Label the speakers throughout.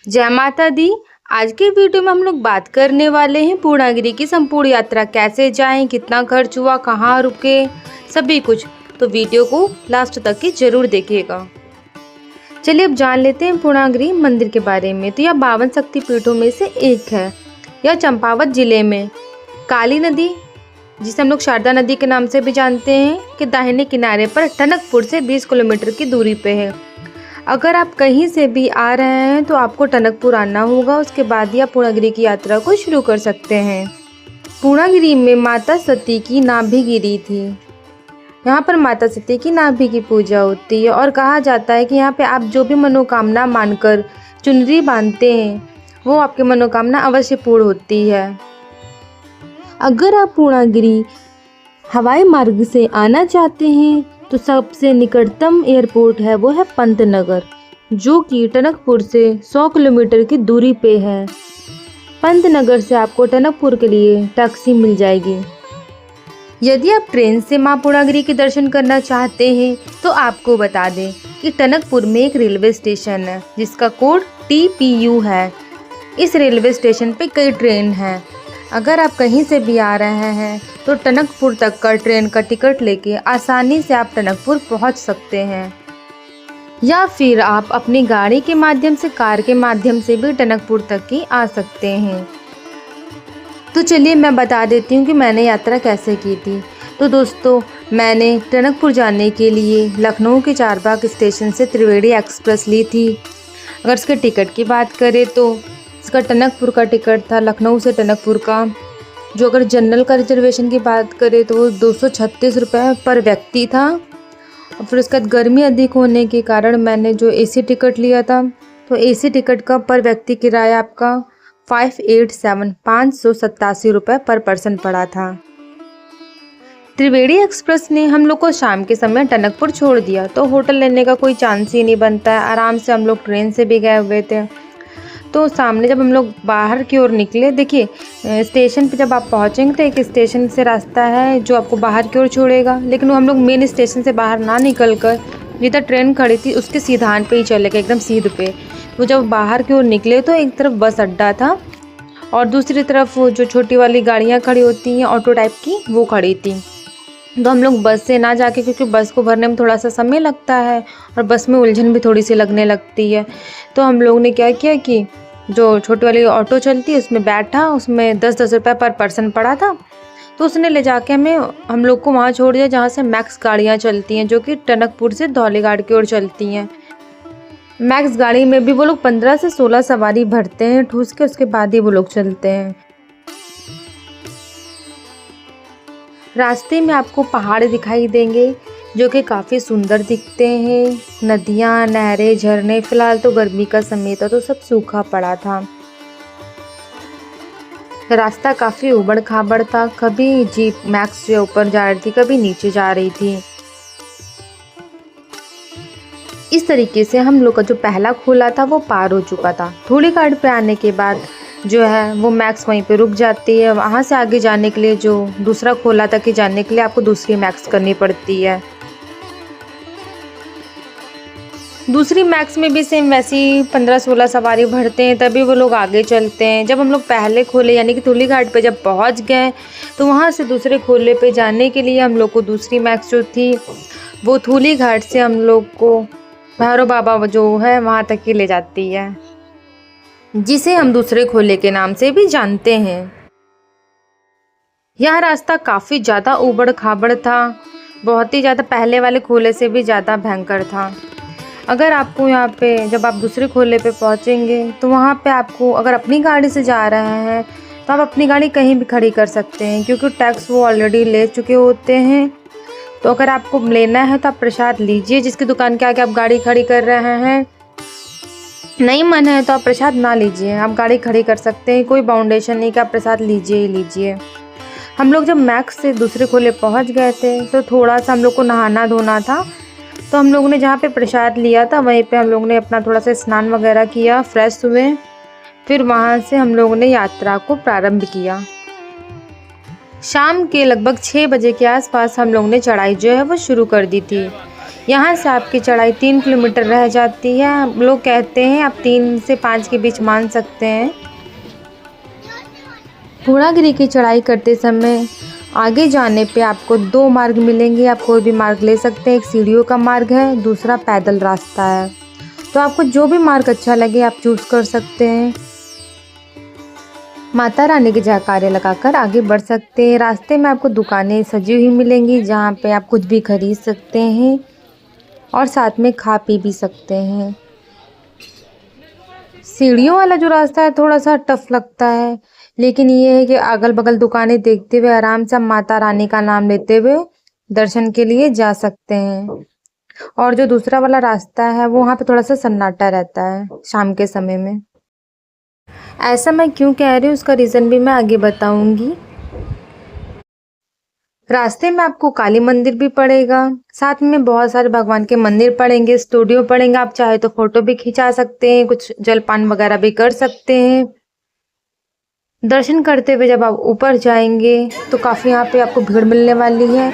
Speaker 1: जय माता दी। आज के वीडियो में हम लोग बात करने वाले हैं पूर्णागिरि की संपूर्ण यात्रा कैसे जाएं, कितना खर्च हुआ, कहाँ रुके, सभी कुछ। तो वीडियो को लास्ट तक की जरूर देखिएगा। चलिए अब जान लेते हैं पूर्णागिरि मंदिर के बारे में। तो यह 52 शक्तिपीठों में से एक है। यह चंपावत जिले में काली नदी, जिसे हम लोग शारदा नदी के नाम से भी जानते हैं, के दाहिने किनारे पर टनकपुर से 20 किलोमीटर की दूरी पे है। अगर आप कहीं से भी आ रहे हैं तो आपको टनकपुर आना होगा, उसके बाद ही आप पूर्णागिरि की यात्रा को शुरू कर सकते हैं। पूर्णागिरि में माता सती की नाभि गिरी थी। यहाँ पर माता सती की नाभि की पूजा होती है और कहा जाता है कि यहाँ पे आप जो भी मनोकामना मानकर चुनरी बांधते हैं वो आपकी मनोकामना अवश्य पूर्ण होती है। अगर आप पूर्णागिरि हवाई मार्ग से आना चाहते हैं तो सबसे निकटतम एयरपोर्ट है वो है पंतनगर, जो कि टनकपुर से 100 किलोमीटर की दूरी पे है। पंतनगर से आपको टनकपुर के लिए टैक्सी मिल जाएगी। यदि आप ट्रेन से मां पूर्णागिरि के दर्शन करना चाहते हैं तो आपको बता दें कि टनकपुर में एक रेलवे स्टेशन है जिसका कोड TPU है। इस रेलवे स्टेशन पे कई ट्रेन हैं। अगर आप कहीं से भी आ रहे हैं तो टनकपुर तक का ट्रेन का टिकट लेके आसानी से आप टनकपुर पहुंच सकते हैं, या फिर आप अपनी गाड़ी के माध्यम से, कार के माध्यम से भी टनकपुर तक ही आ सकते हैं। तो चलिए मैं बता देती हूँ कि मैंने यात्रा कैसे की थी। तो दोस्तों, मैंने टनकपुर जाने के लिए लखनऊ के चारबाग स्टेशन से त्रिवेणी एक्सप्रेस ली थी। अगर इसके टिकट की बात करें तो इसका टनकपुर का टिकट था, लखनऊ से टनकपुर का, जो अगर जनरल का रिजर्वेशन की बात करें तो वो 236 रुपये पर व्यक्ति था। और फिर उसके बाद गर्मी अधिक होने के कारण मैंने जो AC टिकट लिया था, तो AC टिकट का पर व्यक्ति किराया आपका 587 रुपये पर पर्सन पड़ा था। त्रिवेणी एक्सप्रेस ने हम लोग को शाम के समय टनकपुर छोड़ दिया, तो होटल लेने का कोई चांस ही नहीं बनता है। आराम से हम लोग ट्रेन से भी गए हुए थे। तो सामने जब हम लोग बाहर की ओर निकले, देखिए स्टेशन पे जब आप पहुँचेंगे तो एक स्टेशन से रास्ता है जो आपको बाहर की ओर छोड़ेगा, लेकिन वो हम लोग मेन स्टेशन से बाहर ना निकल कर जिधर ट्रेन खड़ी थी उसके सीधान पे ही चले गए, एकदम सीध पे। तो जब बाहर की ओर निकले तो एक तरफ बस अड्डा था और दूसरी तरफ वो जो छोटी वाली गाड़ियाँ खड़ी होती हैं ऑटो टाइप की, वो खड़ी थी। तो हम लोग बस से ना जाके, क्योंकि बस को भरने में थोड़ा सा समय लगता है और बस में उलझन भी थोड़ी सी लगने लगती है, तो हम लोग ने क्या किया कि जो छोटी वाली ऑटो चलती है उसमें बैठा, उसमें 10-10 रुपये पर पर्सन पड़ा था। तो उसने ले जाके हम लोग को वहाँ छोड़ दिया जहाँ से मैक्स गाड़ियाँ चलती हैं, जो कि टनकपुर से धौलीघाट की ओर चलती हैं। मैक्स गाड़ी में भी वो लोग 15 से 16 सवारी भरते हैं ठूस के, उसके बाद ही वो लोग चलते हैं। रास्ते में आपको पहाड़ दिखाई देंगे जो कि काफ़ी सुंदर दिखते हैं। नदियाँ, नहरें, झरने। फिलहाल तो गर्मी का समय था तो सब सूखा पड़ा था। रास्ता काफ़ी उबड़ खाबड़ था, कभी जीप मैक्स जो ऊपर जा रही थी, कभी नीचे जा रही थी। इस तरीके से हम लोग का जो पहला खोला था वो पार हो चुका था। धौलीघाट पे आने के बाद जो है वो मैक्स वहीं पे रुक जाती है। वहाँ से आगे जाने के लिए जो दूसरा खोला था कि जाने के लिए आपको दूसरी मैक्स करनी पड़ती है। दूसरी मैक्स में भी सेम वैसी 15-16 सवारी भरते हैं, तभी वो लोग आगे चलते हैं। जब हम लोग पहले खोले यानी कि धौलीघाट पे जब पहुंच गए तो वहाँ से दूसरे खोले पे जाने के लिए हम लोग को दूसरी मैक्स जो थी वो धौलीघाट से हम लोग को भैरव बाबा जो है वहाँ तक ही ले जाती है, जिसे हम दूसरे खोले के नाम से भी जानते हैं। यह रास्ता काफ़ी ज़्यादा उबड़ खाबड़ था, बहुत ही ज़्यादा, पहले वाले खोले से भी ज़्यादा भयंकर था। अगर आपको यहाँ पे जब आप दूसरे खोले पे पहुँचेंगे तो वहाँ पे आपको, अगर अपनी गाड़ी से जा रहे हैं तो आप अपनी गाड़ी कहीं भी खड़ी कर सकते हैं, क्योंकि टैक्स वो ऑलरेडी ले चुके होते हैं। तो अगर आपको लेना है तो आप प्रसाद लीजिए जिसकी दुकान के आगे आप गाड़ी खड़ी कर रहे हैं। नहीं मन है तो आप प्रसाद ना लीजिए, आप गाड़ी खड़ी कर सकते हैं, कोई बाउंडेशन नहीं कि आप प्रसाद लीजिए ही लीजिए। हम लोग जब मैक्स से दूसरे खोले पहुंच गए थे तो थोड़ा सा हम लोग को नहाना धोना था, तो हम लोगों ने जहाँ पे प्रसाद लिया था वहीं पे हम लोगों ने अपना थोड़ा सा स्नान वगैरह किया, फ्रेश हुए। फिर वहाँ से हम लोगों ने यात्रा को प्रारंभ किया। शाम के लगभग 6 बजे के आसपास हम लोगों ने चढ़ाई जो है वो शुरू कर दी थी। यहाँ से आपकी चढ़ाई 3 किलोमीटर रह जाती है। लोग कहते हैं आप 3 से 5 के बीच मान सकते हैं। पूर्णागिरि की चढ़ाई करते समय आगे जाने पे आपको 2 मार्ग मिलेंगे। आप कोई भी मार्ग ले सकते हैं। एक सीढ़ियों का मार्ग है, दूसरा पैदल रास्ता है। तो आपको जो भी मार्ग अच्छा लगे आप चूज़ कर सकते हैं। माता रानी के जयकारे लगाकर आगे बढ़ सकते हैं। रास्ते में आपको दुकानें सजी हुई मिलेंगी जहाँ पे आप कुछ भी खरीद सकते हैं और साथ में खा पी भी सकते हैं। सीढ़ियों वाला जो रास्ता है थोड़ा सा टफ लगता है, लेकिन ये है कि अगल बगल दुकानें देखते हुए आराम से माता रानी का नाम लेते हुए दर्शन के लिए जा सकते हैं। और जो दूसरा वाला रास्ता है वो वहाँ पे थोड़ा सा सन्नाटा रहता है शाम के समय में। ऐसा मैं क्यों कह रही हूँ उसका रीज़न भी मैं आगे बताऊंगी। रास्ते में आपको काली मंदिर भी पड़ेगा, साथ में बहुत सारे भगवान के मंदिर पड़ेंगे, स्टूडियो पड़ेंगे। आप चाहे तो फोटो भी खिंचा सकते हैं, कुछ जलपान वगैरह भी कर सकते हैं। दर्शन करते हुए जब आप ऊपर जाएंगे तो काफ़ी यहाँ पे आपको भीड़ मिलने वाली है।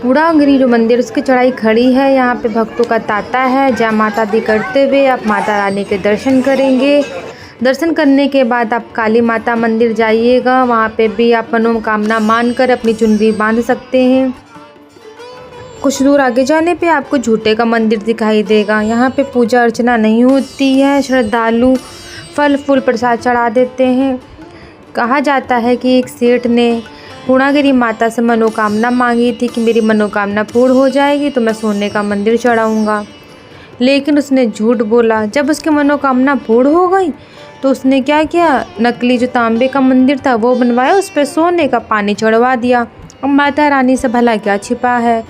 Speaker 1: पूर्णागिरि जो मंदिर उसकी चढ़ाई खड़ी है। यहाँ पे भक्तों का तांता है। जय माता दी करते हुए आप माता रानी के दर्शन करेंगे। दर्शन करने के बाद आप काली माता मंदिर जाइएगा। वहाँ पे भी आप मनोकामना मानकर अपनी चुनरी बांध सकते हैं। कुछ दूर आगे जाने पे आपको झूठे का मंदिर दिखाई देगा। यहाँ पे पूजा अर्चना नहीं होती है। श्रद्धालु फल फूल प्रसाद चढ़ा देते हैं। कहा जाता है कि एक सेठ ने पूर्णागिरि माता से मनोकामना मांगी थी कि मेरी मनोकामना पूर्ण हो जाएगी तो मैं सोने का मंदिर चढ़ाऊँगा, लेकिन उसने झूठ बोला। जब उसकी मनोकामना पूर्ण हो गई तो उसने क्या किया, नकली जो तांबे का मंदिर था वो बनवाया, उस पर सोने का पानी चढ़वा दिया। अब माता रानी से भला क्या छिपा है।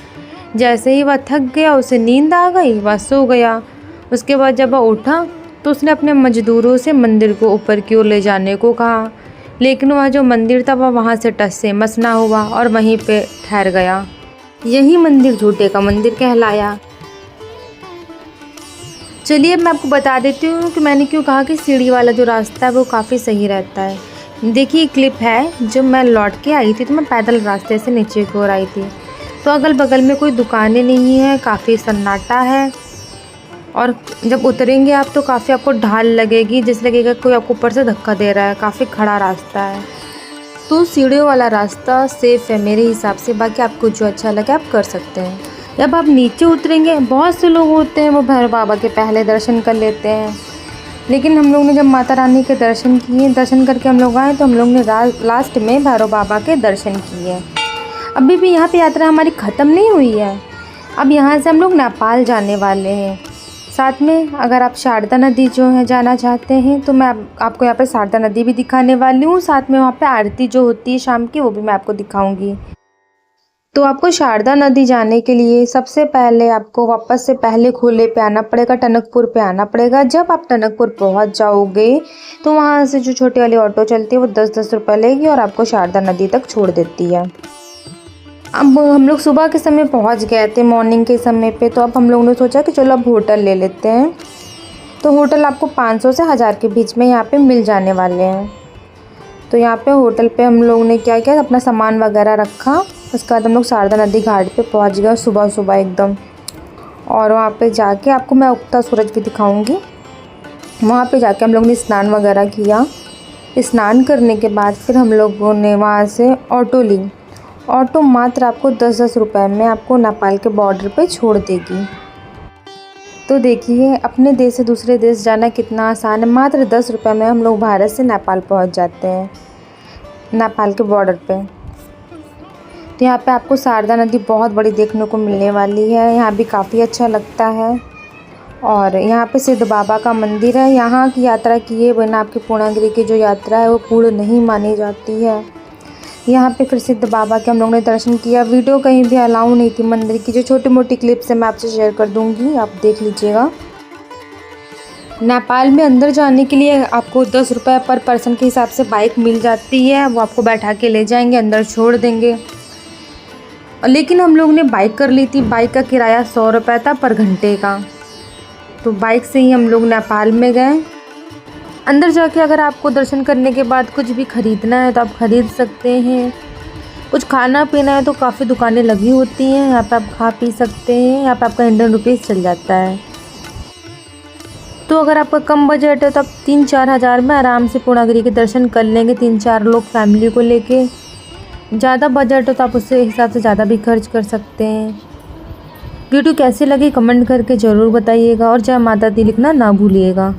Speaker 1: जैसे ही वह थक गया, उसे नींद आ गई, वह सो गया। उसके बाद जब वह उठा तो उसने अपने मजदूरों से मंदिर को ऊपर की ओर ले जाने को कहा, लेकिन वह जो मंदिर था वह वहाँ से टस से मस ना हुआ और वहीं पे ठहर गया। यही मंदिर झूठे का मंदिर कहलाया। चलिए मैं आपको बता देती हूँ कि मैंने क्यों कहा कि सीढ़ी वाला जो रास्ता है वो काफ़ी सही रहता है। देखिए क्लिप है, जब मैं लौट के आई थी तो मैं पैदल रास्ते से नीचे की ओर आई थी, तो अगल बगल में कोई दुकानें नहीं है, काफ़ी सन्नाटा है। और जब उतरेंगे आप तो काफ़ी आपको ढाल लगेगी, जैसे लगेगा कोई आपको ऊपर से धक्का दे रहा है। काफ़ी खड़ा रास्ता है, तो सीढ़ियों वाला रास्ता सेफ़ है मेरे हिसाब से। बाकी आपको जो अच्छा लगे आप कर सकते हैं। जब आप नीचे उतरेंगे बहुत से लोग होते हैं वो भैरव बाबा के पहले दर्शन कर लेते हैं, लेकिन हम लोग ने जब माता रानी के दर्शन किए, दर्शन करके हम लोग आए तो हम लोग ने लास्ट में भैरव बाबा के दर्शन किए। अभी भी यहाँ पे यात्रा हमारी ख़त्म नहीं हुई है। अब यहाँ से हम लोग नेपाल जाने वाले हैं। साथ में अगर आप शारदा नदी जो है जाना चाहते हैं तो मैं आपको यहाँ पे शारदा नदी भी दिखाने वाली हूँ। साथ में वहाँ पे आरती जो होती है शाम की वो भी मैं आपको दिखाऊंगी। तो आपको शारदा नदी जाने के लिए सबसे पहले आपको वापस से पहले खोले पे आना पड़ेगा, टनकपुर पे आना पड़ेगा। जब आप टनकपुर पहुँच जाओगे तो वहाँ से जो छोटी वाली ऑटो चलती है वो 10-10 रुपये लेगी और आपको शारदा नदी तक छोड़ देती है। अब हम लोग सुबह के समय पहुंच गए थे, मॉर्निंग के समय पे, तो अब हम लोगों ने सोचा कि चलो अब होटल ले लेते हैं। तो होटल आपको 500 से 1000 के बीच में यहाँ पे मिल जाने वाले हैं। तो यहाँ पे होटल पे हम लोगों ने क्या किया, अपना सामान वगैरह रखा। उसके बाद हम लोग शारदा नदी घाट पे पहुँच गए सुबह सुबह एकदम। और वहाँ पे जाके आपको मैं उगता सूरज भी दिखाऊँगी। वहाँ पे जाके हम लोग ने स्नान वगैरह किया। स्नान करने के बाद फिर हम लोगों ने वहाँ से ऑटो ली। ऑटो मात्र आपको 10-10 रुपये में आपको नेपाल के बॉर्डर पे छोड़ देगी। तो देखिए अपने देश से दूसरे देश जाना कितना आसान है। मात्र 10 रुपये में हम लोग भारत से नेपाल पहुंच जाते हैं, नेपाल के बॉर्डर पे। तो यहाँ पे आपको शारदा नदी बहुत बड़ी देखने को मिलने वाली है। यहाँ भी काफ़ी अच्छा लगता है। और यहाँ पे सिद्ध बाबा का मंदिर है। यहाँ की यात्रा किए बिना आपकी पूर्णागिरि की जो यात्रा है वो पूर्ण नहीं मानी जाती है। यहाँ पे फिर सिद्ध बाबा के हम लोगों ने दर्शन किया। वीडियो कहीं भी अलाउ नहीं थी मंदिर की, जो छोटी मोटी क्लिप्स है मैं आपसे शेयर कर दूँगी, आप देख लीजिएगा। नेपाल में अंदर जाने के लिए आपको 10 रुपये पर पर्सन के हिसाब से बाइक मिल जाती है। वो आपको बैठा के ले जाएंगे, अंदर छोड़ देंगे। लेकिन हम लोग ने बाइक कर ली थी। बाइक का किराया 100 रुपये था पर घंटे का। तो बाइक से ही हम लोग नेपाल में गए। अंदर जाके अगर आपको दर्शन करने के बाद कुछ भी ख़रीदना है तो आप ख़रीद सकते हैं। कुछ खाना पीना है तो काफ़ी दुकानें लगी होती हैं, यहाँ पे आप खा पी सकते हैं। यहाँ पे आपका इंडियन रुपीज़ चल जाता है। तो अगर आपका कम बजट है तो आप 3-4 हज़ार में आराम से पूर्णागिरि के दर्शन कर लेंगे, 3-4 लोग फैमिली को लेके। ज़्यादा बजट हो तो आप उससे हिसाब से ज़्यादा भी खर्च कर सकते हैं। वीडियो कैसी लगी कमेंट करके ज़रूर बताइएगा और जय माता दी लिखना ना भूलिएगा।